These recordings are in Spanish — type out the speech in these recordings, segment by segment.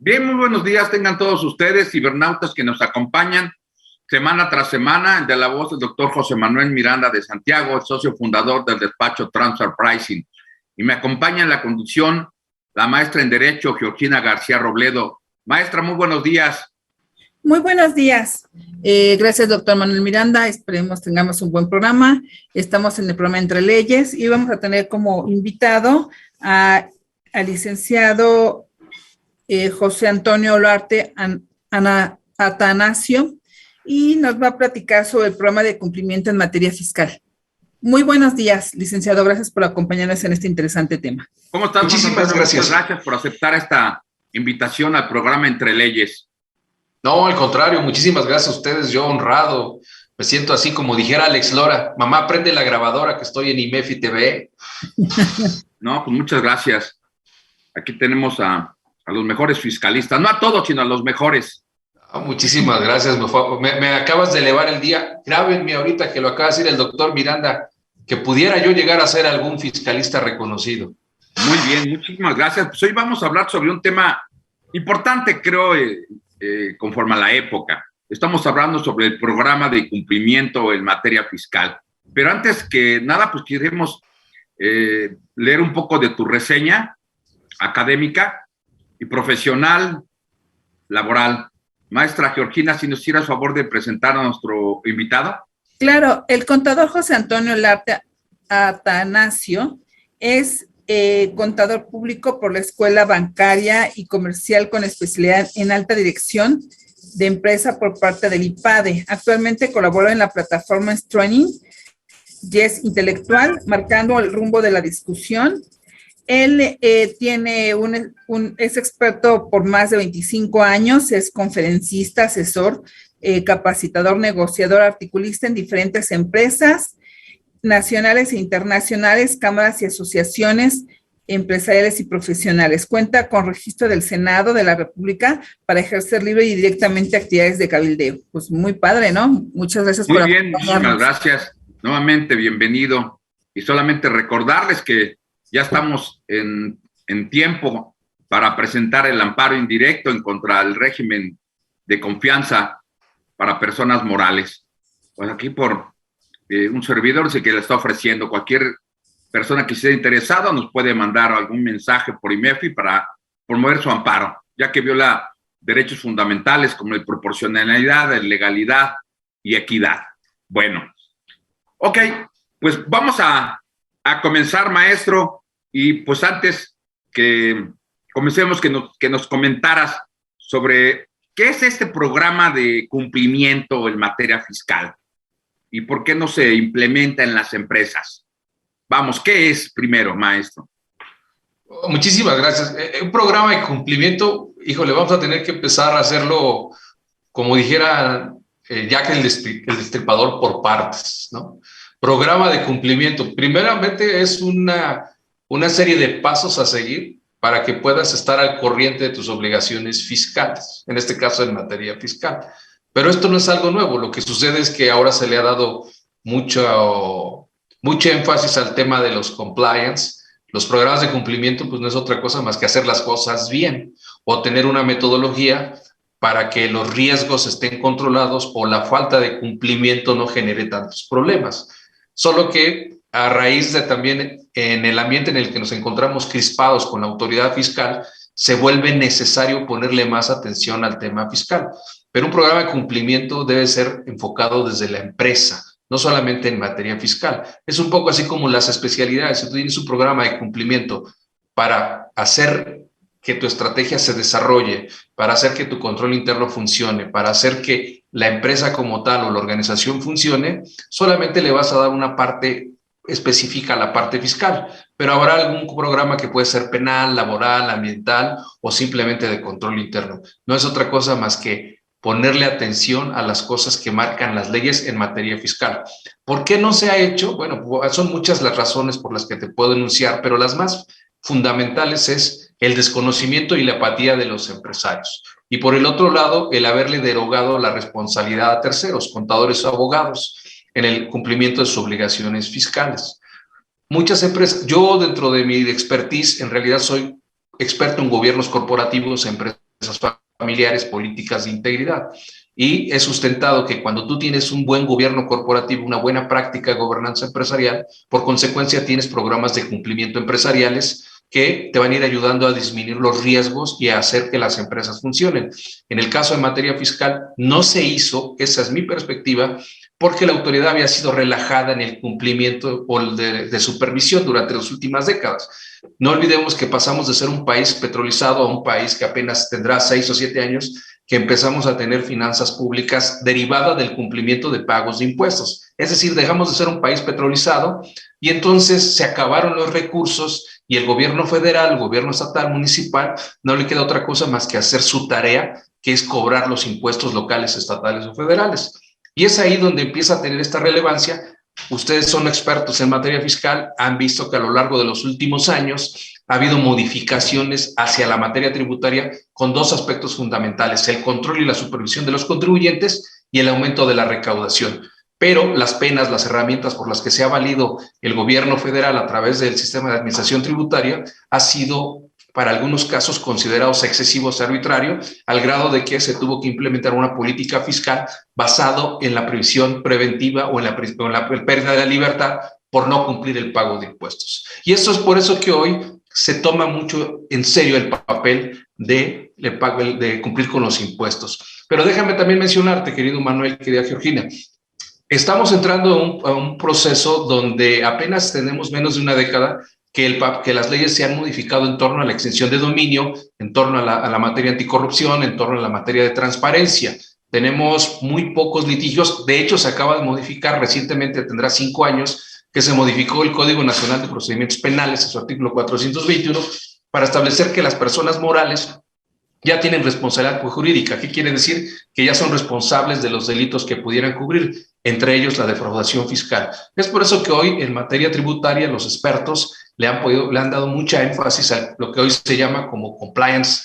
Bien, muy buenos días tengan todos ustedes, cibernautas que nos acompañan semana tras semana, de la voz del doctor José Manuel Miranda de Santiago, socio fundador del despacho Transfer Pricing. Y me acompaña en la conducción la maestra en Derecho, Georgina García Robledo. Maestra, muy buenos días. Muy buenos días. Gracias, doctor Manuel Miranda. Esperemos tengamos un buen programa. Estamos en el programa Entre Leyes y vamos a tener como invitado al licenciado José Antonio Olarte Atanasio y nos va a platicar sobre el programa de cumplimiento en materia fiscal. Muy buenos días, licenciado. Gracias por acompañarnos en este interesante tema. ¿Cómo estás? Muchísimas gracias. Muchas gracias por aceptar esta invitación al programa Entre Leyes. No, al contrario, muchísimas gracias a ustedes. Yo honrado. Me siento así como dijera Alex Lora. Mamá, prende la grabadora que estoy en IMEFI TV. No, pues muchas gracias. Aquí tenemos a los mejores fiscalistas. No a todos, sino a los mejores. Muchísimas gracias. Me acabas de elevar el día. Grábenme ahorita que lo acaba de decir el doctor Miranda, que pudiera yo llegar a ser algún fiscalista reconocido. Muy bien, muchísimas gracias. Pues hoy vamos a hablar sobre un tema importante, creo, conforme a la época. Estamos hablando sobre el programa de cumplimiento en materia fiscal. Pero antes que nada, pues queremos leer un poco de tu reseña académica y profesional, laboral. Maestra Georgina, si nos hiciera favor de presentar a nuestro invitado. Claro, el contador José Antonio Olarte Atanasio es contador público por la Escuela Bancaria y Comercial con especialidad en alta dirección de empresa por parte del IPADE. Actualmente colabora en la plataforma Training Yes Intelectual, marcando el rumbo de la discusión. Él es experto por más de 25 años, es conferencista, asesor, capacitador, negociador, articulista en diferentes empresas nacionales e internacionales, cámaras y asociaciones empresariales y profesionales. Cuenta con registro del Senado de la República para ejercer libre y directamente actividades de cabildeo. Pues muy padre, ¿no? Muchas gracias por acompañarnos. Muy bien, muchísimas gracias. Nuevamente, bienvenido. Y solamente recordarles que ya estamos en tiempo para presentar el amparo indirecto en contra del régimen de confianza para personas morales. Pues aquí por un servidor que le está ofreciendo. Cualquier persona que esté interesada nos puede mandar algún mensaje por IMEFI para promover su amparo, ya que viola derechos fundamentales como la proporcionalidad, la legalidad y equidad. Bueno, ok, pues vamos a comenzar, maestro, y pues antes que comencemos, que nos comentaras sobre qué es este programa de cumplimiento en materia fiscal y por qué no se implementa en las empresas. Vamos, ¿qué es primero, maestro? Muchísimas gracias. Un programa de cumplimiento, híjole, vamos a tener que empezar a hacerlo, como dijera Jack el Destripador, por partes, ¿no? Programa de cumplimiento. Primeramente es una serie de pasos a seguir para que puedas estar al corriente de tus obligaciones fiscales, en este caso en materia fiscal. Pero esto no es algo nuevo. Lo que sucede es que ahora se le ha dado mucho énfasis al tema de los compliance. Los programas de cumplimiento pues no es otra cosa más que hacer las cosas bien o tener una metodología para que los riesgos estén controlados o la falta de cumplimiento no genere tantos problemas. Solo que a raíz de también en el ambiente en el que nos encontramos crispados con la autoridad fiscal, se vuelve necesario ponerle más atención al tema fiscal. Pero un programa de cumplimiento debe ser enfocado desde la empresa, no solamente en materia fiscal. Es un poco así como las especialidades. Si tú tienes un programa de cumplimiento para hacer que tu estrategia se desarrolle, para hacer que tu control interno funcione, para hacer que la empresa como tal o la organización funcione, solamente le vas a dar una parte específica a la parte fiscal, pero habrá algún programa que puede ser penal, laboral, ambiental o simplemente de control interno. No es otra cosa más que ponerle atención a las cosas que marcan las leyes en materia fiscal. ¿Por qué no se ha hecho? Bueno, son muchas las razones por las que te puedo enunciar, pero las más fundamentales es el desconocimiento y la apatía de los empresarios. Y por el otro lado, el haberle derogado la responsabilidad a terceros, contadores o abogados, en el cumplimiento de sus obligaciones fiscales. Muchas empresas, yo dentro de mi expertise, en realidad soy experto en gobiernos corporativos, empresariales familiares, políticas de integridad. Y es sustentado que cuando tú tienes un buen gobierno corporativo, una buena práctica de gobernanza empresarial, por consecuencia tienes programas de cumplimiento empresariales que te van a ir ayudando a disminuir los riesgos y a hacer que las empresas funcionen. En el caso de materia fiscal, no se hizo, esa es mi perspectiva, porque la autoridad había sido relajada en el cumplimiento de supervisión durante las últimas décadas. No olvidemos que pasamos de ser un país petrolizado a un país que apenas tendrá 6 o 7 años, que empezamos a tener finanzas públicas derivadas del cumplimiento de pagos de impuestos. Es decir, dejamos de ser un país petrolizado y entonces se acabaron los recursos y el gobierno federal, el gobierno estatal, municipal, no le queda otra cosa más que hacer su tarea, que es cobrar los impuestos locales, estatales o federales. Y es ahí donde empieza a tener esta relevancia. Ustedes son expertos en materia fiscal, han visto que a lo largo de los últimos años ha habido modificaciones hacia la materia tributaria con 2 aspectos fundamentales: el control y la supervisión de los contribuyentes y el aumento de la recaudación. Pero las penas, las herramientas por las que se ha valido el gobierno federal a través del sistema de administración tributaria ha sido, para algunos casos, considerados excesivos y arbitrarios, al grado de que se tuvo que implementar una política fiscal basado en la previsión preventiva o en la pérdida de la libertad por no cumplir el pago de impuestos. Y eso es por eso que hoy se toma mucho en serio el papel de cumplir con los impuestos. Pero déjame también mencionarte, querido Manuel, querida Georgina, estamos entrando a un proceso donde apenas tenemos menos de una década que las leyes se han modificado en torno a la exención de dominio, en torno a la materia anticorrupción, en torno a la materia de transparencia. Tenemos muy pocos litigios. De hecho, se acaba de modificar recientemente, tendrá 5 años, que se modificó el Código Nacional de Procedimientos Penales, en su artículo 421, para establecer que las personas morales ya tienen responsabilidad jurídica. ¿Qué quiere decir? Que ya son responsables de los delitos que pudieran cubrir, entre ellos la defraudación fiscal. Es por eso que hoy, en materia tributaria, los expertos le han dado mucha énfasis a lo que hoy se llama como compliance,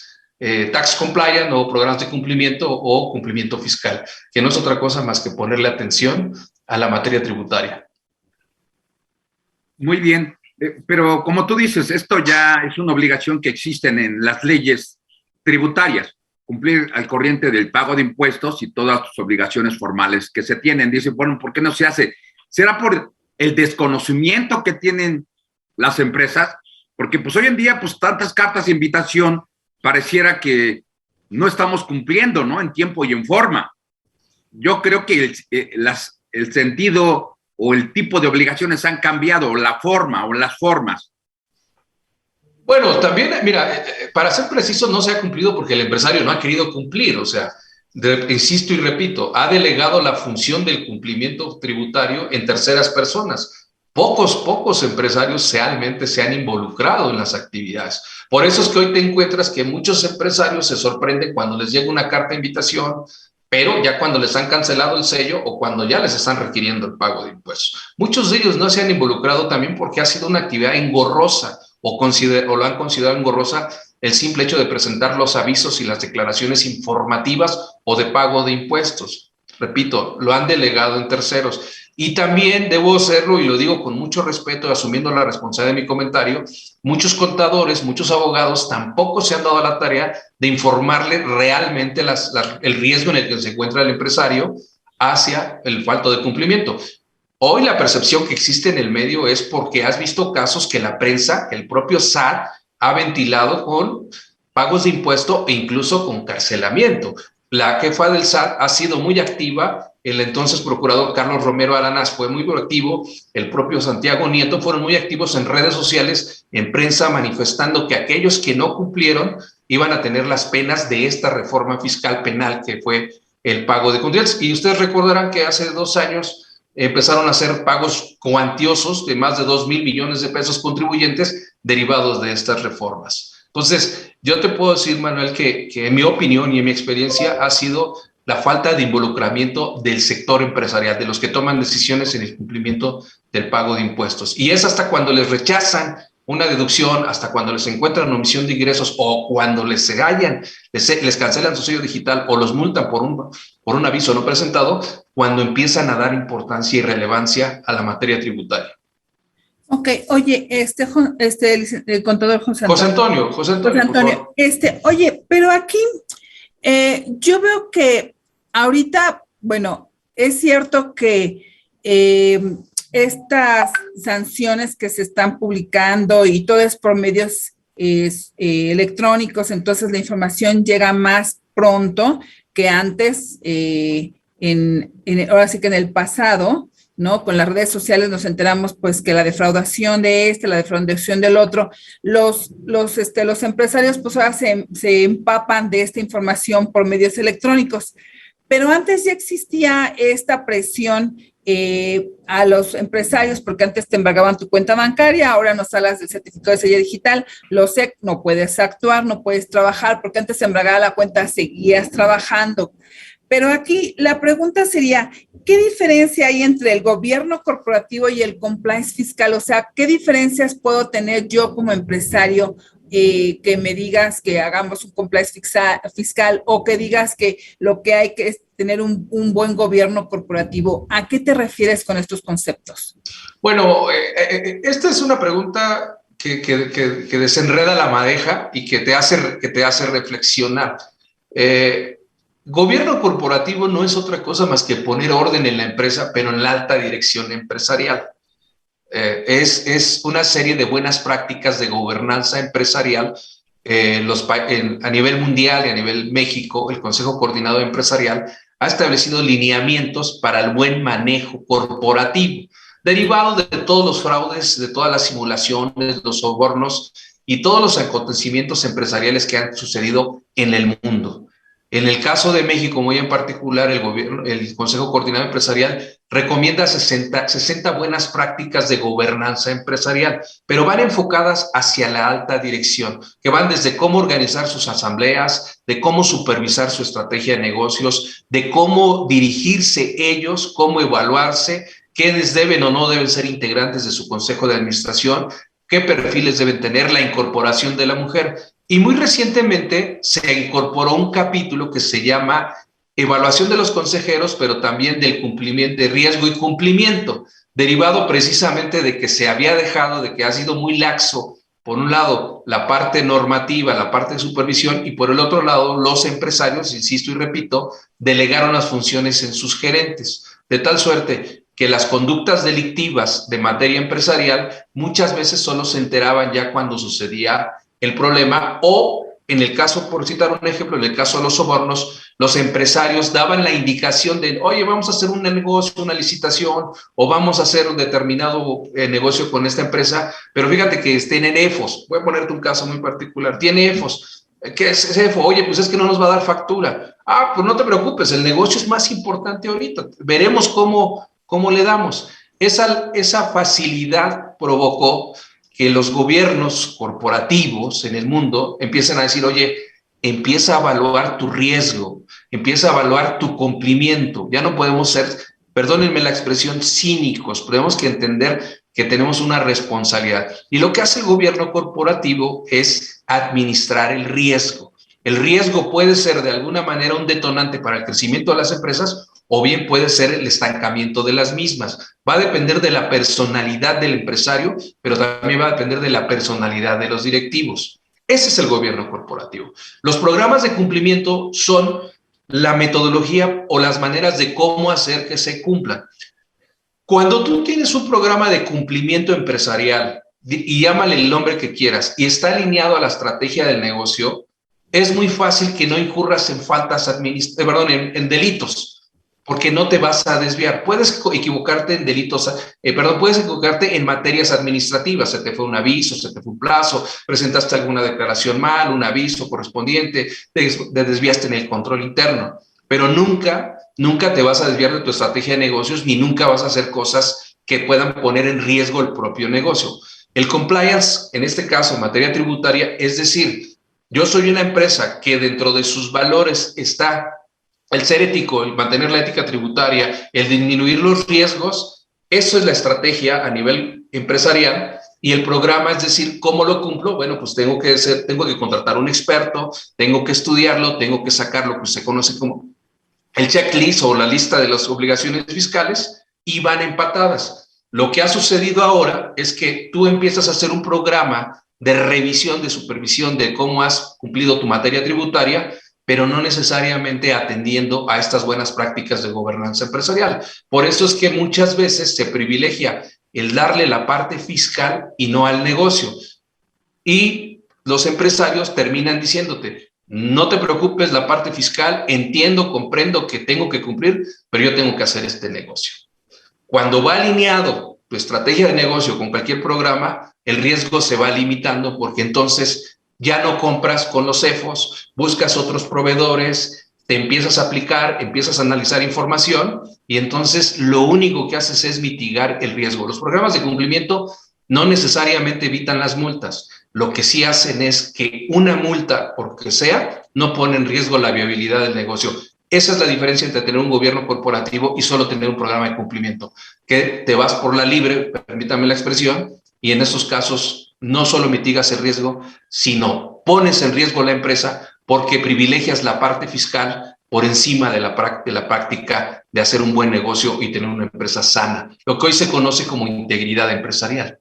tax compliance, o programas de cumplimiento o cumplimiento fiscal, que no es otra cosa más que ponerle atención a la materia tributaria. Muy bien, pero como tú dices, esto ya es una obligación que existen en las leyes tributarias, cumplir al corriente del pago de impuestos y todas sus obligaciones formales que se tienen. Dice, bueno, ¿por qué no se hace? ¿Será por el desconocimiento que tienen las empresas? Porque pues hoy en día, pues tantas cartas de invitación, pareciera que no estamos cumpliendo, ¿no? En tiempo y en forma. Yo creo que el sentido o el tipo de obligaciones han cambiado, o la forma o las formas. Bueno, también, mira, para ser preciso, no se ha cumplido porque el empresario no ha querido cumplir. O sea, insisto y repito, ha delegado la función del cumplimiento tributario en terceras personas. Pocos empresarios realmente se han involucrado en las actividades. Por eso es que hoy te encuentras que muchos empresarios se sorprenden cuando les llega una carta de invitación, pero ya cuando les han cancelado el sello o cuando ya les están requiriendo el pago de impuestos. Muchos de ellos no se han involucrado también porque ha sido una actividad engorrosa o lo han considerado engorrosa el simple hecho de presentar los avisos y las declaraciones informativas o de pago de impuestos. Repito, lo han delegado en terceros. Y también debo hacerlo, y lo digo con mucho respeto, asumiendo la responsabilidad de mi comentario, muchos contadores, muchos abogados tampoco se han dado a la tarea de informarle realmente el riesgo en el que se encuentra el empresario hacia el falto de cumplimiento. Hoy la percepción que existe en el medio es porque has visto casos que la prensa, el propio SAT, ha ventilado con pagos de impuesto e incluso con carcelamiento. La jefa del SAT ha sido muy activa, el entonces procurador Carlos Romero Aranaz fue muy activo, el propio Santiago Nieto fueron muy activos en redes sociales, en prensa, manifestando que aquellos que no cumplieron iban a tener las penas de esta reforma fiscal penal que fue el pago de contribuyentes. Y ustedes recordarán que hace 2 años empezaron a hacer pagos cuantiosos de más de 2,000 millones de pesos contribuyentes derivados de estas reformas. Entonces, yo te puedo decir, Manuel, que en mi opinión y en mi experiencia ha sido la falta de involucramiento del sector empresarial, de los que toman decisiones en el cumplimiento del pago de impuestos. Y es hasta cuando les rechazan una deducción, hasta cuando les encuentran omisión de ingresos o cuando les cancelan su sello digital o los multan por un aviso no presentado, cuando empiezan a dar importancia y relevancia a la materia tributaria. Ok, oye, el contador José Antonio. José Antonio. Oye, pero aquí yo veo que ahorita, bueno, es cierto que estas sanciones que se están publicando y todo es por medios electrónicos, entonces la información llega más pronto que antes, ahora sí que en el pasado, ¿no? Con las redes sociales nos enteramos pues que la defraudación de la defraudación del otro, los empresarios pues ahora se empapan de esta información por medios electrónicos, pero antes ya existía esta presión a los empresarios, porque antes te embargaban tu cuenta bancaria, ahora nos hablas del certificado de sello digital, lo sé, no puedes actuar, no puedes trabajar, porque antes te embargaba la cuenta, seguías trabajando. Pero aquí la pregunta sería, ¿qué diferencia hay entre el gobierno corporativo y el compliance fiscal? O sea, ¿qué diferencias puedo tener yo como empresario que me digas que hagamos un compliance fiscal o que digas que lo que hay que es tener un buen gobierno corporativo? ¿A qué te refieres con estos conceptos? Bueno, esta es una pregunta que desenreda la madeja y que te hace reflexionar. Gobierno corporativo no es otra cosa más que poner orden en la empresa, pero en la alta dirección empresarial. Es una serie de buenas prácticas de gobernanza empresarial. A nivel mundial y a nivel México, el Consejo Coordinador Empresarial ha establecido lineamientos para el buen manejo corporativo, derivado de todos los fraudes, de todas las simulaciones, los sobornos y todos los acontecimientos empresariales que han sucedido en el mundo. En el caso de México, muy en particular, el Consejo Coordinador Empresarial recomienda 60 buenas prácticas de gobernanza empresarial, pero van enfocadas hacia la alta dirección, que van desde cómo organizar sus asambleas, de cómo supervisar su estrategia de negocios, de cómo dirigirse ellos, cómo evaluarse, quiénes deben o no deben ser integrantes de su consejo de administración, qué perfiles deben tener, la incorporación de la mujer. Y muy recientemente se incorporó un capítulo que se llama Evaluación de los consejeros, pero también del cumplimiento de riesgo y cumplimiento, derivado precisamente de que se había dejado, de que ha sido muy laxo, por un lado, la parte normativa, la parte de supervisión, y por el otro lado, los empresarios, insisto y repito, delegaron las funciones en sus gerentes, de tal suerte que las conductas delictivas de materia empresarial muchas veces solo se enteraban ya cuando sucedía el problema, o en el caso, por citar un ejemplo, en el caso de los sobornos, los empresarios daban la indicación de, oye, vamos a hacer un negocio, una licitación, o vamos a hacer un determinado negocio con esta empresa, pero fíjate que tienen EFOS. Voy a ponerte un caso muy particular. Tiene EFOS. ¿Qué es EFO? Oye, pues es que no nos va a dar factura. Ah, pues no te preocupes, el negocio es más importante ahorita. Veremos cómo le damos. Esa facilidad provocó que los gobiernos corporativos en el mundo empiezan a decir, oye, empieza a evaluar tu riesgo, empieza a evaluar tu cumplimiento. Ya no podemos ser, perdónenme la expresión, cínicos, tenemos que entender que tenemos una responsabilidad. Y lo que hace el gobierno corporativo es administrar el riesgo. El riesgo puede ser de alguna manera un detonante para el crecimiento de las empresas, o bien puede ser el estancamiento de las mismas. Va a depender de la personalidad del empresario, pero también va a depender de la personalidad de los directivos. Ese es el gobierno corporativo. Los programas de cumplimiento son la metodología o las maneras de cómo hacer que se cumplan. Cuando tú tienes un programa de cumplimiento empresarial, y llámale el nombre que quieras, y está alineado a la estrategia del negocio, es muy fácil que no incurras en en delitos, porque no te vas a desviar. Puedes equivocarte en delitos, puedes equivocarte en materias administrativas. Se te fue un aviso, se te fue un plazo, presentaste alguna declaración mal, un aviso correspondiente, te desviaste en el control interno, pero nunca te vas a desviar de tu estrategia de negocios, ni nunca vas a hacer cosas que puedan poner en riesgo el propio negocio. El compliance, en este caso, en materia tributaria, es decir, yo soy una empresa que dentro de sus valores está el ser ético, el mantener la ética tributaria, el disminuir los riesgos. Eso es la estrategia a nivel empresarial, y el programa, es decir, ¿cómo lo cumplo? Bueno, pues tengo que contratar a un experto, tengo que estudiarlo, tengo que sacar lo que se conoce como el checklist o la lista de las obligaciones fiscales, y van empatadas. Lo que ha sucedido ahora es que tú empiezas a hacer un programa de revisión, de supervisión de cómo has cumplido tu materia tributaria, pero no necesariamente atendiendo a estas buenas prácticas de gobernanza empresarial. Por eso es que muchas veces se privilegia el darle la parte fiscal y no al negocio. Y los empresarios terminan diciéndote, no te preocupes la parte fiscal, entiendo, comprendo que tengo que cumplir, pero yo tengo que hacer este negocio. Cuando va alineado tu estrategia de negocio con cualquier programa, el riesgo se va limitando porque entonces ya no compras con los CEFOs, buscas otros proveedores, te empiezas a aplicar, empiezas a analizar información y entonces lo único que haces es mitigar el riesgo. Los programas de cumplimiento no necesariamente evitan las multas. Lo que sí hacen es que una multa, porque sea, no pone en riesgo la viabilidad del negocio. Esa es la diferencia entre tener un gobierno corporativo y solo tener un programa de cumplimiento, que te vas por la libre, permítame la expresión, y en esos casos no solo mitigas el riesgo, sino pones en riesgo la empresa porque privilegias la parte fiscal por encima de la práctica de hacer un buen negocio y tener una empresa sana, lo que hoy se conoce como integridad empresarial.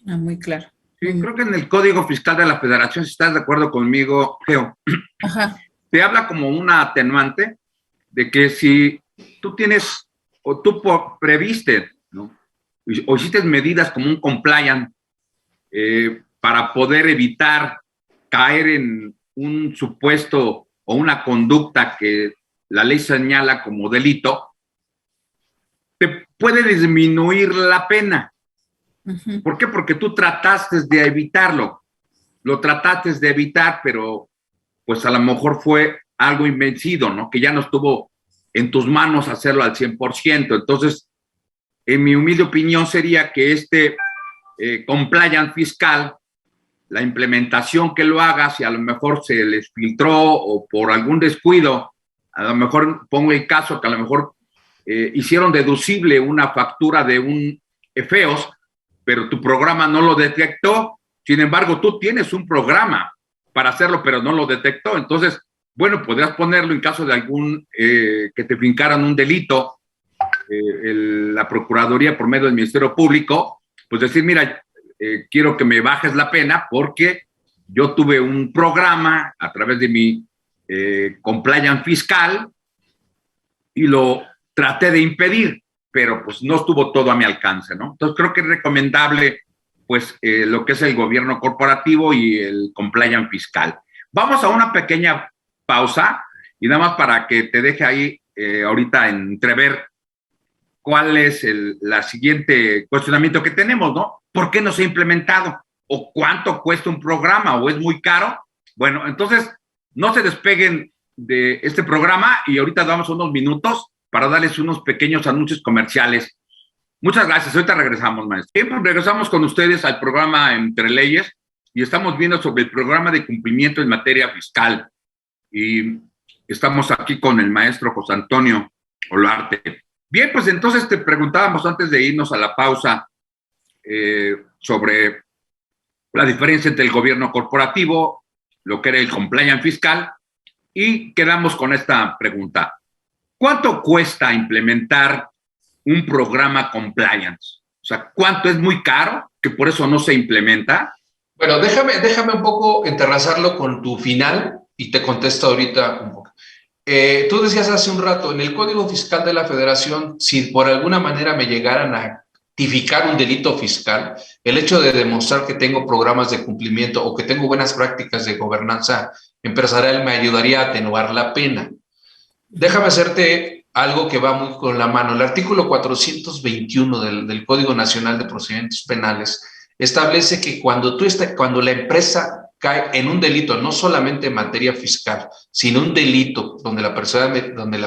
Muy claro. Sí, creo que en el Código Fiscal de la Federación, si estás de acuerdo conmigo, Geo, te habla como una atenuante de que si tú tienes o tú previste, ¿no?, o hiciste medidas como un compliance para poder evitar caer en un supuesto o una conducta que la ley señala como delito, te puede disminuir la pena. ¿Por qué? Porque tú trataste de evitarlo, lo trataste de evitar, pero pues a lo mejor fue algo invencido, ¿no? Que ya no estuvo en tus manos hacerlo al 100%. Entonces, en mi humilde opinión sería que este compliance fiscal, la implementación que lo haga, si a lo mejor se les filtró o por algún descuido, a lo mejor pongo el caso que a lo mejor hicieron deducible una factura de un FEOS, pero tu programa no lo detectó. Sin embargo, tú tienes un programa para hacerlo, pero no lo detectó. Entonces, bueno, podrías ponerlo en caso de algún que te fincaran un delito, la Procuraduría por medio del Ministerio Público, pues decir, mira, quiero que me bajes la pena porque yo tuve un programa a través de mi compliance fiscal y lo traté de impedir, pero pues no estuvo todo a mi alcance, ¿no? Entonces creo que es recomendable pues lo que es el gobierno corporativo y el compliance fiscal. Vamos a una pequeña pausa y nada más para que te deje ahí ahorita entrever cuál es la siguiente cuestionamiento que tenemos, ¿no? ¿Por qué no se ha implementado? ¿O cuánto cuesta un programa? ¿O es muy caro? Bueno, entonces no se despeguen de este programa y ahorita damos unos minutos para darles unos pequeños anuncios comerciales. Muchas gracias. Ahorita regresamos, maestro. Siempre regresamos con ustedes al programa Entre Leyes y estamos viendo sobre el programa de cumplimiento en materia fiscal. Y estamos aquí con el maestro José Antonio Olarte. Bien, pues entonces te preguntábamos antes de irnos a la pausa sobre la diferencia entre el gobierno corporativo, lo que era el compliance fiscal, y quedamos con esta pregunta. ¿Cuánto cuesta implementar un programa compliance? O sea, ¿cuánto es muy caro que por eso no se implementa? Bueno, déjame un poco enterrazarlo con tu final y te contesto ahorita un poco. Tú decías hace un rato, en el Código Fiscal de la Federación, si por alguna manera me llegaran a tipificar un delito fiscal, el hecho de demostrar que tengo programas de cumplimiento o que tengo buenas prácticas de gobernanza empresarial me ayudaría a atenuar la pena. Déjame hacerte algo que va muy con la mano. El artículo 421 del Código Nacional de Procedimientos Penales establece que cuando la empresa cae en un delito, no solamente en materia fiscal, sino un delito donde la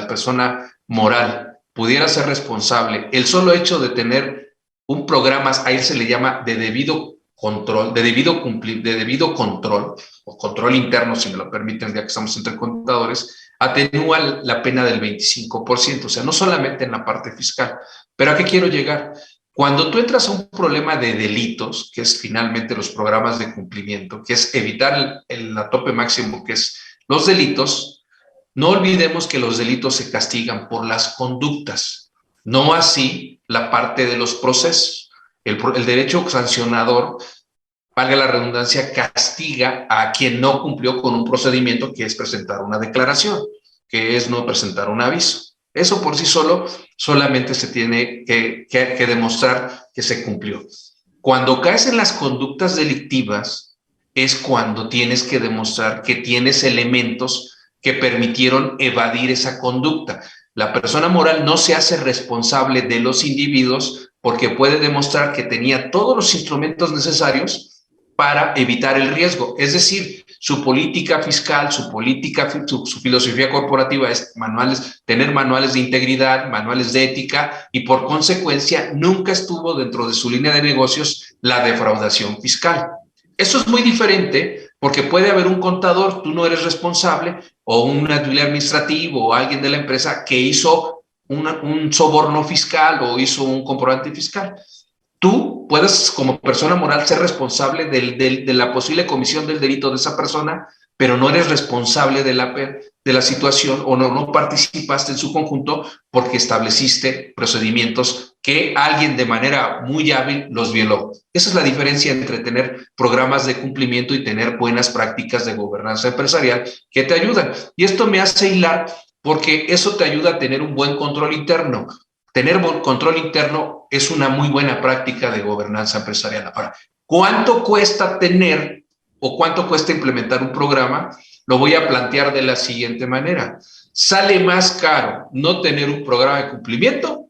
persona moral pudiera ser responsable, el solo hecho de tener un programa, a él se le llama de debido control, de debido control, o control interno, si me lo permiten, ya que estamos entre contadores, atenúa la pena del 25%, o sea, no solamente en la parte fiscal. Pero ¿a qué quiero llegar? Cuando tú entras a un problema de delitos, que es finalmente los programas de cumplimiento, que es evitar el tope máximo, que es los delitos, no olvidemos que los delitos se castigan por las conductas. No así la parte de los procesos. El derecho sancionador, valga la redundancia, castiga a quien no cumplió con un procedimiento que es presentar una declaración, que es no presentar un aviso. Eso por sí solo solamente se tiene que demostrar que se cumplió. Cuando caes en las conductas delictivas es cuando tienes que demostrar que tienes elementos que permitieron evadir esa conducta. La persona moral no se hace responsable de los individuos porque puede demostrar que tenía todos los instrumentos necesarios para evitar el riesgo. Es decir, su política fiscal, su filosofía corporativa es tener manuales de integridad, manuales de ética, y por consecuencia nunca estuvo dentro de su línea de negocios la defraudación fiscal. Eso es muy diferente porque puede haber un contador, tú no eres responsable, o un administrativo o alguien de la empresa que hizo un soborno fiscal o hizo un comprobante fiscal. Tú puedes, como persona moral, ser responsable de la posible comisión del delito de esa persona, pero no eres responsable de la situación, o no participaste en su conjunto porque estableciste procedimientos que alguien de manera muy hábil los violó. Esa es la diferencia entre tener programas de cumplimiento y tener buenas prácticas de gobernanza empresarial que te ayudan. Y esto me hace hilar porque eso te ayuda a tener un buen control interno. Tener control interno es una muy buena práctica de gobernanza empresarial. Ahora, ¿cuánto cuesta tener o cuánto cuesta implementar un programa? Lo voy a plantear de la siguiente manera. Sale más caro no tener un programa de cumplimiento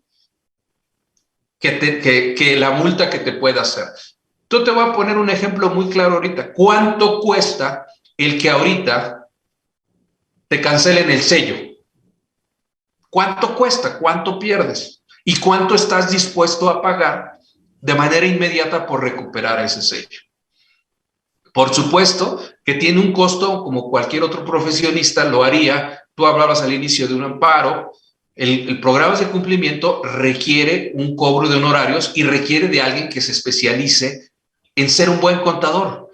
que la multa que te pueda hacer. Yo te voy a poner un ejemplo muy claro ahorita. ¿Cuánto cuesta el que ahorita te cancelen el sello? ¿Cuánto cuesta? ¿Cuánto pierdes? ¿Y cuánto estás dispuesto a pagar de manera inmediata por recuperar ese sello? Por supuesto que tiene un costo, como cualquier otro profesionista lo haría. Tú hablabas al inicio de un amparo. El programa de cumplimiento requiere un cobro de honorarios y requiere de alguien que se especialice en ser un buen contador.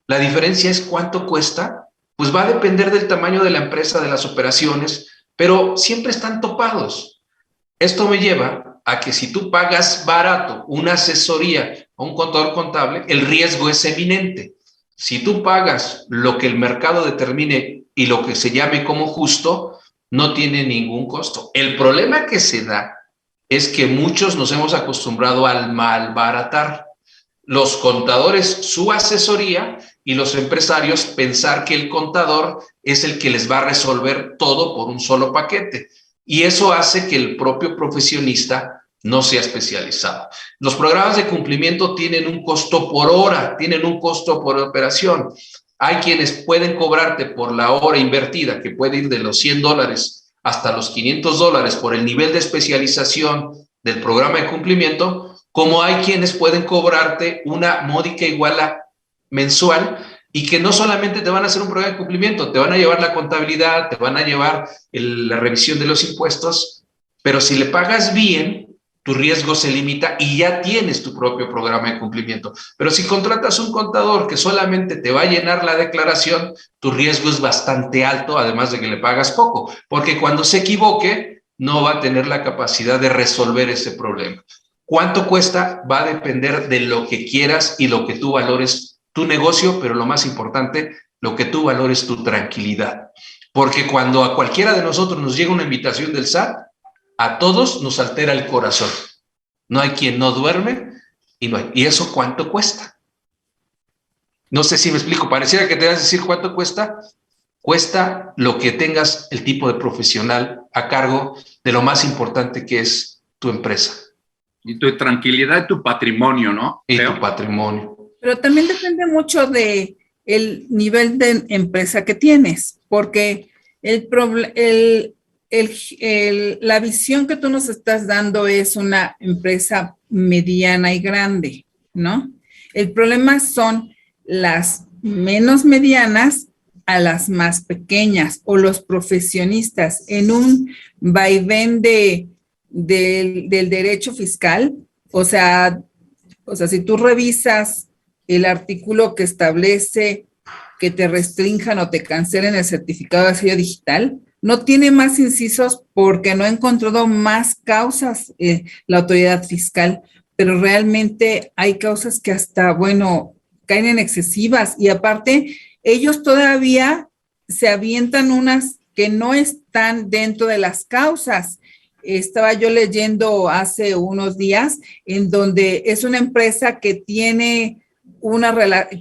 La diferencia es cuánto cuesta. Pues va a depender del tamaño de la empresa, de las operaciones, pero siempre están topados. Esto me lleva a que si tú pagas barato una asesoría a un contador contable, el riesgo es eminente. Si tú pagas lo que el mercado determine y lo que se llame como justo, no tiene ningún costo. El problema que se da es que muchos nos hemos acostumbrado al malbaratar. Los contadores su asesoría y los empresarios pensar que el contador es el que les va a resolver todo por un solo paquete. Y eso hace que el propio profesionista no sea especializado. Los programas de cumplimiento tienen un costo por hora, tienen un costo por operación. Hay quienes pueden cobrarte por la hora invertida, que puede ir de los $100 hasta los $500 por el nivel de especialización del programa de cumplimiento, como hay quienes pueden cobrarte una módica iguala mensual y que no solamente te van a hacer un programa de cumplimiento, te van a llevar la contabilidad, te van a llevar la revisión de los impuestos, pero si le pagas bien, tu riesgo se limita y ya tienes tu propio programa de cumplimiento. Pero si contratas un contador que solamente te va a llenar la declaración, tu riesgo es bastante alto, además de que le pagas poco, porque cuando se equivoque, no va a tener la capacidad de resolver ese problema. ¿Cuánto cuesta? Va a depender de lo que quieras y lo que tú valores tu negocio, pero lo más importante, lo que tú valores tu tranquilidad. Porque cuando a cualquiera de nosotros nos llega una invitación del SAT, a todos nos altera el corazón. No hay quien no duerme y no hay. ¿Y eso cuánto cuesta? No sé si me explico. Pareciera que te vas a decir cuánto cuesta. Cuesta lo que tengas el tipo de profesional a cargo de lo más importante que es tu empresa. Y tu tranquilidad y tu patrimonio, ¿no? Y tu patrimonio. Pero también depende mucho de el nivel de empresa que tienes, porque la visión que tú nos estás dando es una empresa mediana y grande, ¿no? El problema son las menos medianas a las más pequeñas o los profesionistas en un vaivén del derecho fiscal. O sea, si tú revisas el artículo que establece que te restrinjan o te cancelen el certificado de sello digital, no tiene más incisos porque no ha encontrado más causas la autoridad fiscal, pero realmente hay causas que hasta, bueno, caen en excesivas y aparte ellos todavía se avientan unas que no están dentro de las causas. Estaba yo leyendo hace unos días en donde es una empresa que tiene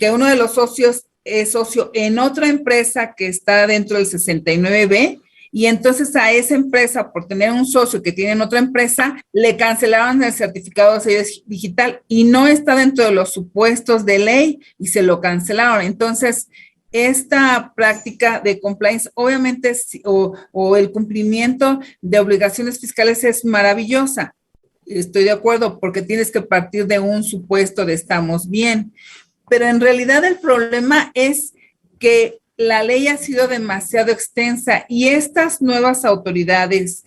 que uno de los socios es socio en otra empresa que está dentro del 69B y entonces a esa empresa, por tener un socio que tiene en otra empresa, le cancelaron el certificado de sello digital y no está dentro de los supuestos de ley y se lo cancelaron. Entonces, esta práctica de compliance, obviamente, o el cumplimiento de obligaciones fiscales es maravillosa. Estoy de acuerdo, porque tienes que partir de un supuesto de estamos bien. Pero en realidad el problema es que la ley ha sido demasiado extensa y estas nuevas autoridades,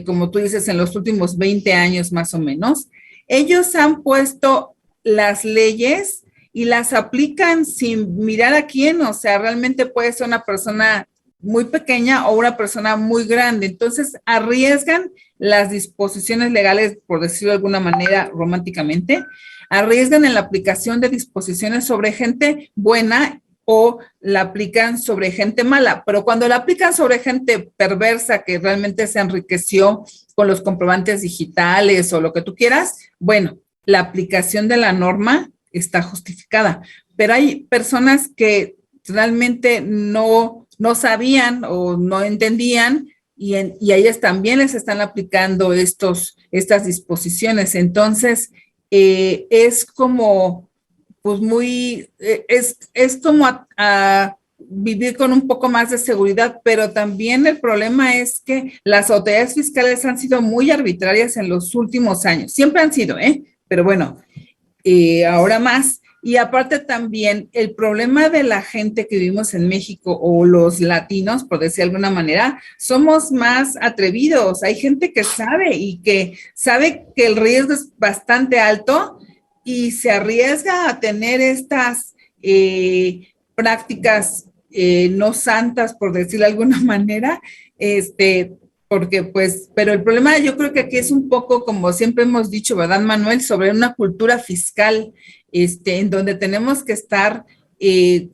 como tú dices, en los últimos 20 años más o menos, ellos han puesto las leyes y las aplican sin mirar a quién, o sea, realmente puede ser una persona muy pequeña o una persona muy grande. Entonces, arriesgan las disposiciones legales, por decirlo de alguna manera románticamente, arriesgan en la aplicación de disposiciones sobre gente buena o la aplican sobre gente mala, pero cuando la aplican sobre gente perversa que realmente se enriqueció con los comprobantes digitales o lo que tú quieras, bueno, la aplicación de la norma está justificada, pero hay personas que realmente no sabían o no entendían y a ellas también les están aplicando estas disposiciones. Entonces, es como pues es como a vivir con un poco más de seguridad, pero también el problema es que las autoridades fiscales han sido muy arbitrarias en los últimos años, siempre han sido, pero bueno, ahora más. Y aparte también el problema de la gente que vivimos en México o los latinos, por decir de alguna manera, somos más atrevidos. Hay gente que sabe y que sabe que el riesgo es bastante alto y se arriesga a tener estas prácticas no santas, por decirlo de alguna manera, porque pues, pero el problema yo creo que aquí es un poco, como siempre hemos dicho, ¿verdad, Manuel? Sobre una cultura fiscal, en donde tenemos que estar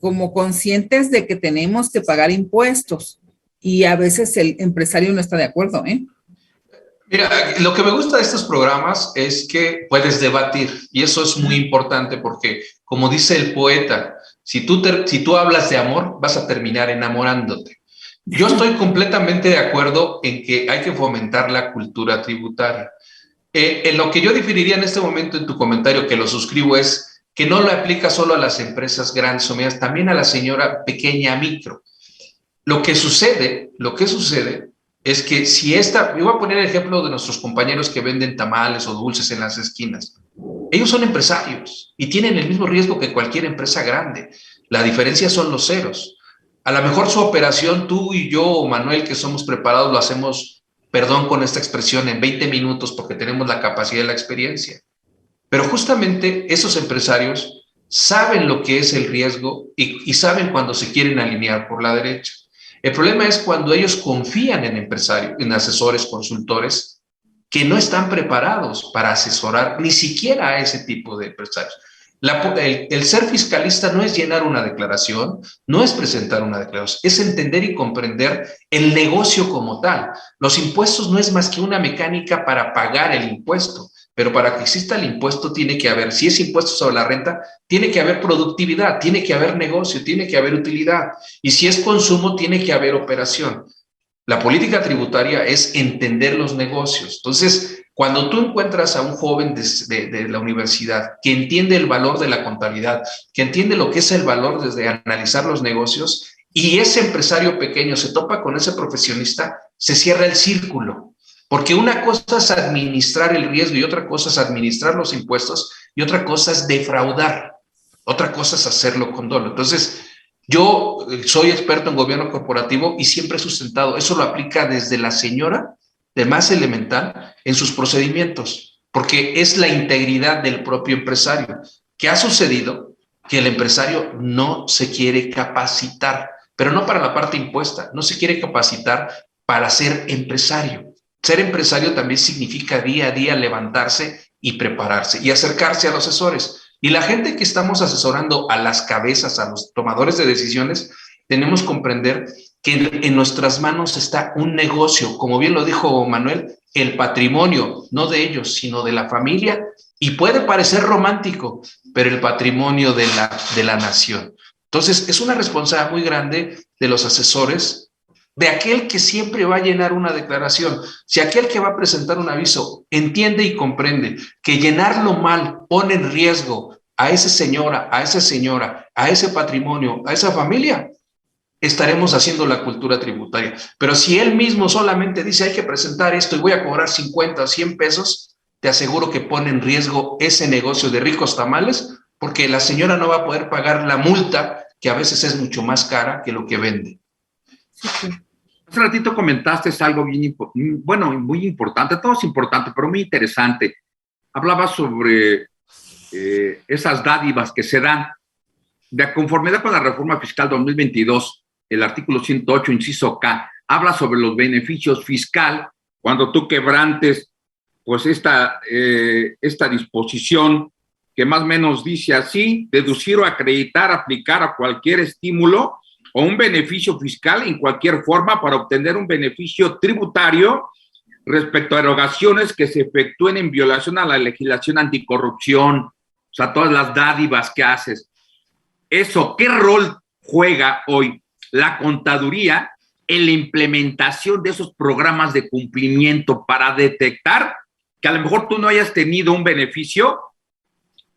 como conscientes de que tenemos que pagar impuestos y a veces el empresario no está de acuerdo, Mira, lo que me gusta de estos programas es que puedes debatir y eso es muy importante porque, como dice el poeta, si tú hablas de amor, vas a terminar enamorándote. Yo estoy completamente de acuerdo en que hay que fomentar la cultura tributaria. En lo que yo diferiría en este momento en tu comentario, que lo suscribo, es que no lo aplica solo a las empresas grandes o medianas, también a la señora pequeña micro. Lo que sucede es que si yo voy a poner el ejemplo de nuestros compañeros que venden tamales o dulces en las esquinas. Ellos son empresarios y tienen el mismo riesgo que cualquier empresa grande. La diferencia son los ceros. A lo mejor su operación, tú y yo o Manuel, que somos preparados, lo hacemos, perdón con esta expresión, en 20 minutos porque tenemos la capacidad y la experiencia. Pero justamente esos empresarios saben lo que es el riesgo y saben cuando se quieren alinear por la derecha. El problema es cuando ellos confían en empresarios, en asesores, consultores, que no están preparados para asesorar ni siquiera a ese tipo de empresarios. El ser fiscalista no es llenar una declaración, no es presentar una declaración, es entender y comprender el negocio como tal. Los impuestos no es más que una mecánica para pagar el impuesto, pero para que exista el impuesto tiene que haber, si es impuesto sobre la renta, tiene que haber productividad, tiene que haber negocio, tiene que haber utilidad. Y si es consumo, tiene que haber operación. La política tributaria es entender los negocios. Entonces, cuando tú encuentras a un joven de la universidad que entiende el valor de la contabilidad, que entiende lo que es el valor desde analizar los negocios, y ese empresario pequeño se topa con ese profesionista, se cierra el círculo. Porque una cosa es administrar el riesgo y otra cosa es administrar los impuestos y otra cosa es defraudar. Otra cosa es hacerlo con dolo. Entonces, yo soy experto en gobierno corporativo y siempre he sustentado, eso lo aplica desde la señora de más elemental en sus procedimientos, porque es la integridad del propio empresario. ¿Qué ha sucedido? Que el empresario no se quiere capacitar, pero no para la parte impuesta, no se quiere capacitar para ser empresario. Ser empresario también significa día a día levantarse y prepararse y acercarse a los asesores. Y la gente que estamos asesorando a las cabezas, a los tomadores de decisiones, tenemos que comprender que en nuestras manos está un negocio, como bien lo dijo Manuel, el patrimonio, no de ellos, sino de la familia, y puede parecer romántico, pero el patrimonio de la nación. Entonces, es una responsabilidad muy grande de los asesores, de aquel que siempre va a llenar una declaración. Si aquel que va a presentar un aviso entiende y comprende que llenarlo mal pone en riesgo a esa señora, a esa señora, a ese patrimonio, a esa familia, estaremos haciendo la cultura tributaria. Pero si él mismo solamente dice hay que presentar esto y voy a cobrar 50 o 100 pesos, te aseguro que pone en riesgo ese negocio de ricos tamales, porque la señora no va a poder pagar la multa, que a veces es mucho más cara que lo que vende. Sí, sí. Hace ratito comentaste algo muy importante, todo es importante, pero muy interesante. Hablabas sobre esas dádivas que se dan. De conformidad con la reforma fiscal 2022, el artículo 108, inciso K, habla sobre los beneficios fiscal cuando tú quebrantes pues esta disposición que más o menos dice así: deducir o acreditar, aplicar a cualquier estímulo o un beneficio fiscal en cualquier forma para obtener un beneficio tributario respecto a erogaciones que se efectúen en violación a la legislación anticorrupción, o sea, todas las dádivas que haces. Eso, ¿qué rol juega hoy la contaduría en la implementación de esos programas de cumplimiento para detectar que a lo mejor tú no hayas tenido un beneficio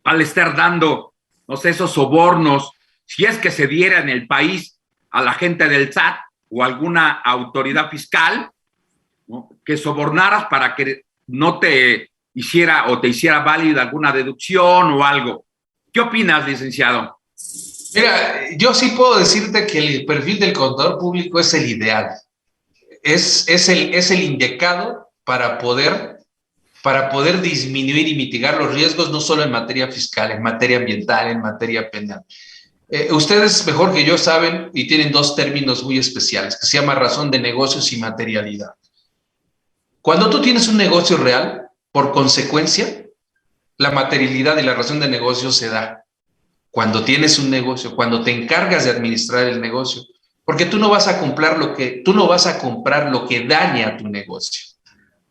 al estar dando, no sé, esos sobornos, si es que se diera en el país a la gente del SAT o alguna autoridad fiscal, ¿no?, que sobornaras para que no te hiciera o te hiciera válida alguna deducción o algo? ¿Qué opinas, licenciado? Mira, yo sí puedo decirte que el perfil del contador público es el ideal. Es el indicado para poder disminuir y mitigar los riesgos, no solo en materia fiscal, en materia ambiental, en materia penal. Ustedes mejor que yo saben y tienen dos términos muy especiales que se llama razón de negocios y materialidad. Cuando tú tienes un negocio real, por consecuencia, la materialidad y la razón de negocio se da. Cuando tienes un negocio, cuando te encargas de administrar el negocio, porque tú no vas a comprar lo que daña a tu negocio.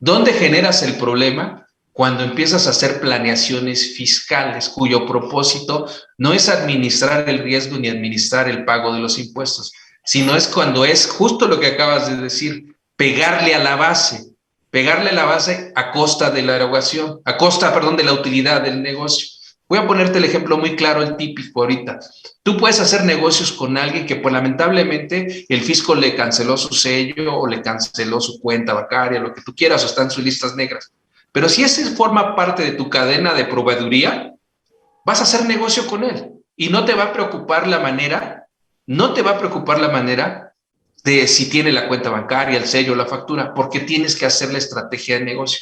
¿Dónde generas el problema? Cuando empiezas a hacer planeaciones fiscales cuyo propósito no es administrar el riesgo ni administrar el pago de los impuestos, sino es cuando es justo lo que acabas de decir, pegarle a la base a costa de la erogación, de la utilidad del negocio. Voy a ponerte el ejemplo muy claro, el típico ahorita. Tú puedes hacer negocios con alguien que, pues, lamentablemente, el fisco le canceló su sello o le canceló su cuenta bancaria, lo que tú quieras, o está en sus listas negras. Pero si ese forma parte de tu cadena de proveeduría, vas a hacer negocio con él y no te va a preocupar la manera de si tiene la cuenta bancaria, el sello, la factura, porque tienes que hacer la estrategia de negocio.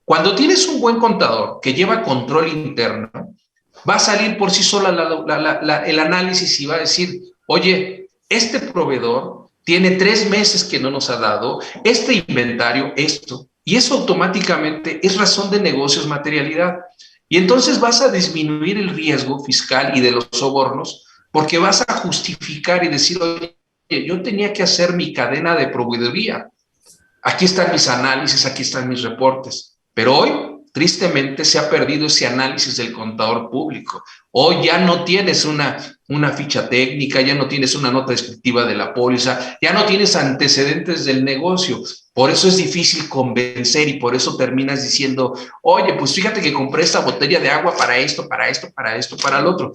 Cuando tienes un buen contador que lleva control interno, va a salir por sí sola el análisis y va a decir, oye, este proveedor tiene 3 meses que no nos ha dado, este inventario, esto, y eso automáticamente es razón de negocios, materialidad. Y entonces vas a disminuir el riesgo fiscal y de los sobornos, porque vas a justificar y decir, oye, yo tenía que hacer mi cadena de proveeduría. Aquí están mis análisis, aquí están mis reportes. Pero hoy, tristemente, se ha perdido ese análisis del contador público. Hoy ya no tienes una ficha técnica, ya no tienes una nota descriptiva de la póliza, ya no tienes antecedentes del negocio. Por eso es difícil convencer y por eso terminas diciendo, oye, pues fíjate que compré esta botella de agua para esto, para lo otro.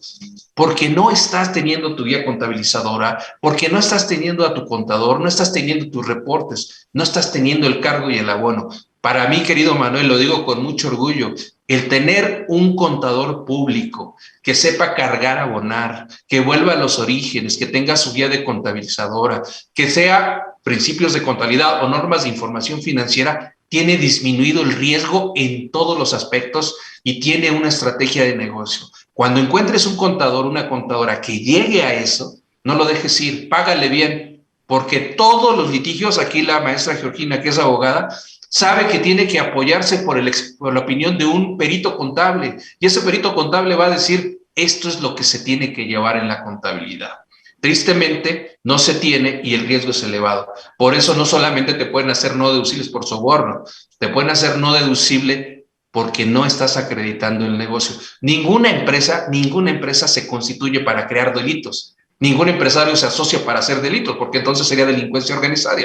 Porque no estás teniendo tu guía contabilizadora, porque no estás teniendo a tu contador, no estás teniendo tus reportes, no estás teniendo el cargo y el abono. Para mí, querido Manuel, lo digo con mucho orgullo, el tener un contador público que sepa cargar, abonar, que vuelva a los orígenes, que tenga su guía de contabilizadora, que sea principios de contabilidad o normas de información financiera, tiene disminuido el riesgo en todos los aspectos y tiene una estrategia de negocio. Cuando encuentres un contador, una contadora que llegue a eso, no lo dejes ir, págale bien, porque todos los litigios, aquí la maestra Georgina, que es abogada, sabe que tiene que apoyarse por la opinión de un perito contable, y ese perito contable va a decir, esto es lo que se tiene que llevar en la contabilidad. Tristemente, no se tiene y el riesgo es elevado. Por eso no solamente te pueden hacer no deducibles por soborno, te pueden hacer no deducible porque no estás acreditando el negocio. Ninguna empresa se constituye para crear delitos. Ningún empresario se asocia para hacer delitos, porque entonces sería delincuencia organizada.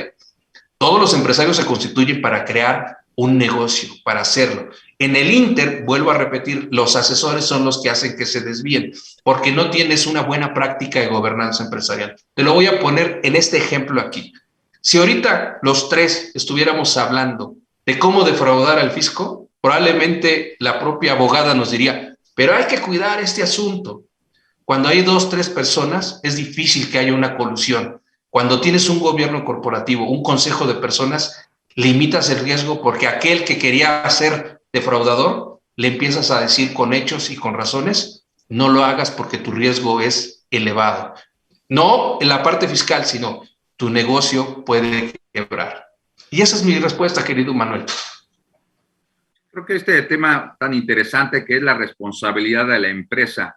Todos los empresarios se constituyen para crear un negocio, para hacerlo. En el Inter, vuelvo a repetir, los asesores son los que hacen que se desvíen, porque no tienes una buena práctica de gobernanza empresarial. Te lo voy a poner en este ejemplo aquí. Si ahorita los tres estuviéramos hablando de cómo defraudar al fisco, probablemente la propia abogada nos diría, pero hay que cuidar este asunto. Cuando hay 2, 3 personas, es difícil que haya una colusión. Cuando tienes un gobierno corporativo, un consejo de personas, limitas el riesgo porque aquel que quería ser defraudador, le empiezas a decir con hechos y con razones, no lo hagas porque tu riesgo es elevado. No en la parte fiscal, sino tu negocio puede quebrar. Y esa es mi respuesta, querido Manuel. Creo que este tema tan interesante que es la responsabilidad de la empresa,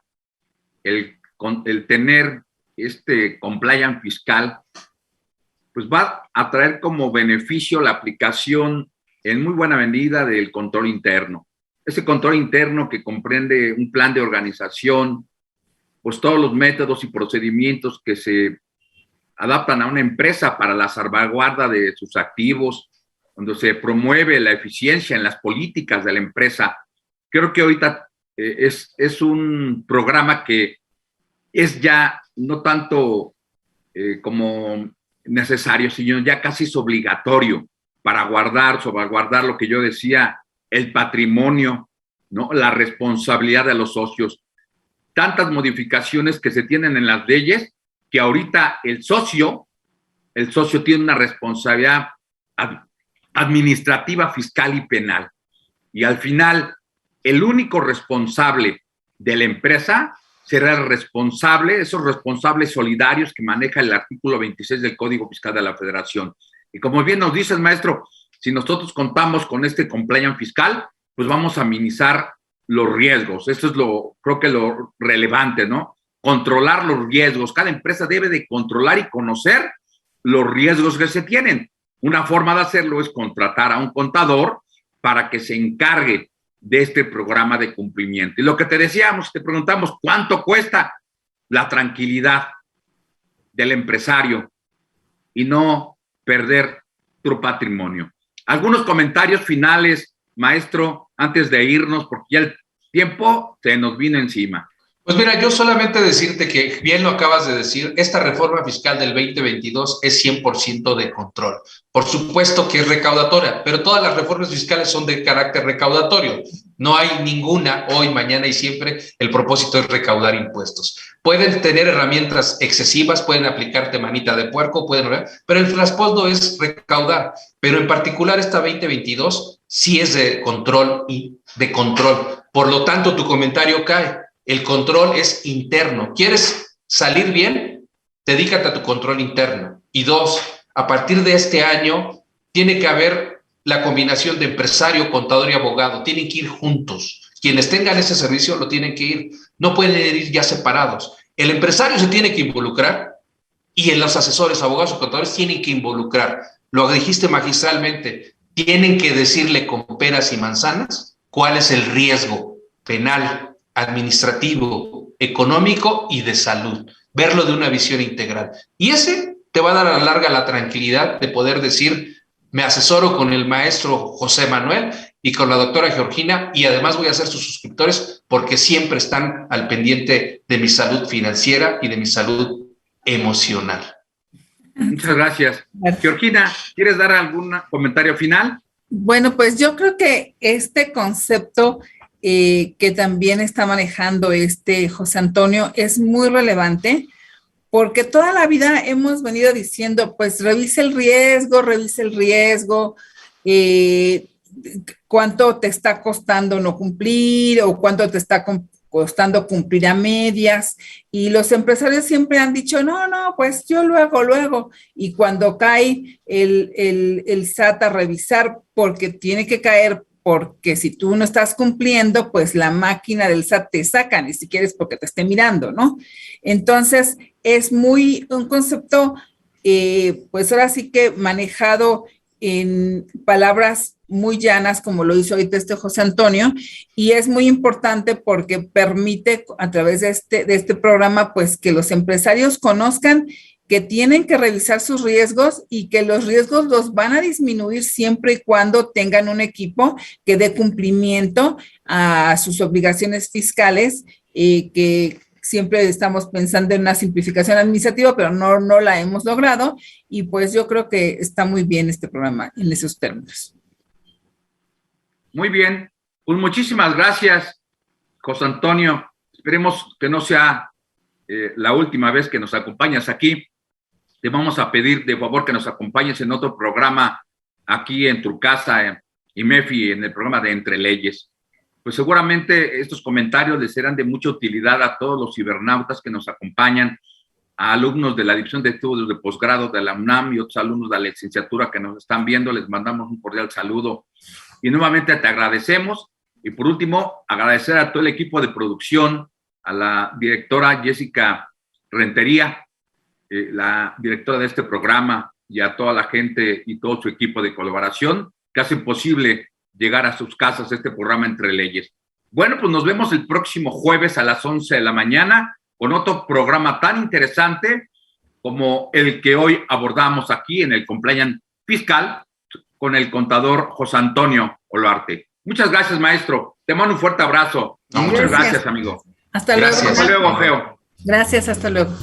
el tener este compliance fiscal, pues va a traer como beneficio la aplicación en muy buena medida del control interno. Ese control interno que comprende un plan de organización, pues todos los métodos y procedimientos que se adaptan a una empresa para la salvaguarda de sus activos, cuando se promueve la eficiencia en las políticas de la empresa. Creo que ahorita es un programa que es ya no tanto como necesario, sino ya casi es obligatorio para salvaguardar lo que yo decía, el patrimonio, ¿no? La responsabilidad de los socios. Tantas modificaciones que se tienen en las leyes que ahorita el socio tiene una responsabilidad administrativa, fiscal y penal. Y al final, el único responsable de la empresa será el responsable, esos responsables solidarios que maneja el artículo 26 del Código Fiscal de la Federación. Y como bien nos dices, maestro, si nosotros contamos con este compliance fiscal, pues vamos a minimizar los riesgos. Esto es creo que lo relevante, ¿no? Controlar los riesgos. Cada empresa debe de controlar y conocer los riesgos que se tienen. Una forma de hacerlo es contratar a un contador para que se encargue de este programa de cumplimiento. Y lo que te decíamos, te preguntamos, ¿cuánto cuesta la tranquilidad del empresario y no perder tu patrimonio? Algunos comentarios finales, maestro, antes de irnos, porque ya el tiempo se nos vino encima. Pues mira, yo solamente decirte que, bien lo acabas de decir, esta reforma fiscal del 2022 es 100% de control. Por supuesto que es recaudatoria, pero todas las reformas fiscales son de carácter recaudatorio. No hay ninguna, hoy, mañana y siempre, el propósito es recaudar impuestos. Pueden tener herramientas excesivas, pueden aplicarte manita de puerco, pero el trasfondo es recaudar. Pero en particular esta 2022 sí es de control y de control. Por lo tanto, tu comentario cae. El control es interno. ¿Quieres salir bien? Dedícate a tu control interno. Y 2, a partir de este año, tiene que haber la combinación de empresario, contador y abogado. Tienen que ir juntos. Quienes tengan ese servicio lo tienen que ir. No pueden ir ya separados. El empresario se tiene que involucrar y en los asesores, abogados o contadores tienen que involucrar. Lo dijiste magistralmente. Tienen que decirle con peras y manzanas cuál es el riesgo penal, administrativo, económico y de salud, verlo de una visión integral. Y ese te va a dar a la larga la tranquilidad de poder decir, me asesoro con el maestro José Manuel y con la doctora Georgina y además voy a ser sus suscriptores porque siempre están al pendiente de mi salud financiera y de mi salud emocional. Muchas gracias. Georgina, ¿quieres dar algún comentario final? Bueno, pues yo creo que este concepto que también está manejando José Antonio es muy relevante porque toda la vida hemos venido diciendo, pues revise el riesgo, cuánto te está costando no cumplir o cuánto te está costando cumplir a medias, y los empresarios siempre han dicho, no, pues yo luego, y cuando cae el SAT a revisar, porque tiene que caer, porque si tú no estás cumpliendo, pues la máquina del SAT te saca, ni siquiera es porque te esté mirando, ¿no? Entonces, es un concepto, pues ahora sí que manejado en palabras muy llanas, como lo hizo ahorita José Antonio, y es muy importante porque permite a través de este programa, pues que los empresarios conozcan que tienen que revisar sus riesgos y que los riesgos los van a disminuir siempre y cuando tengan un equipo que dé cumplimiento a sus obligaciones fiscales, que siempre estamos pensando en una simplificación administrativa, pero no la hemos logrado, y pues yo creo que está muy bien este programa en esos términos. Muy bien, pues muchísimas gracias, José Antonio. Esperemos que no sea la última vez que nos acompañas aquí. Te vamos a pedir de favor que nos acompañes en otro programa aquí en tu casa, IMEFI, en el programa de Entre Leyes. Pues seguramente estos comentarios les serán de mucha utilidad a todos los cibernautas que nos acompañan, a alumnos de la División de Estudios de Posgrado de la UNAM y otros alumnos de la licenciatura que nos están viendo. Les mandamos un cordial saludo y nuevamente te agradecemos. Y por último, agradecer a todo el equipo de producción, a la directora Jessica Rentería, la directora de este programa, y a toda la gente y todo su equipo de colaboración que hacen posible llegar a sus casas este programa Entre Leyes. Bueno, pues nos vemos el próximo jueves a las 11 de la mañana con otro programa tan interesante como el que hoy abordamos aquí en el Compliance Fiscal con el contador José Antonio Olarte. Muchas gracias, maestro. Te mando un fuerte abrazo. No, muchas gracias, amigo. Hasta luego. Hasta luego, Feo. Gracias, hasta luego.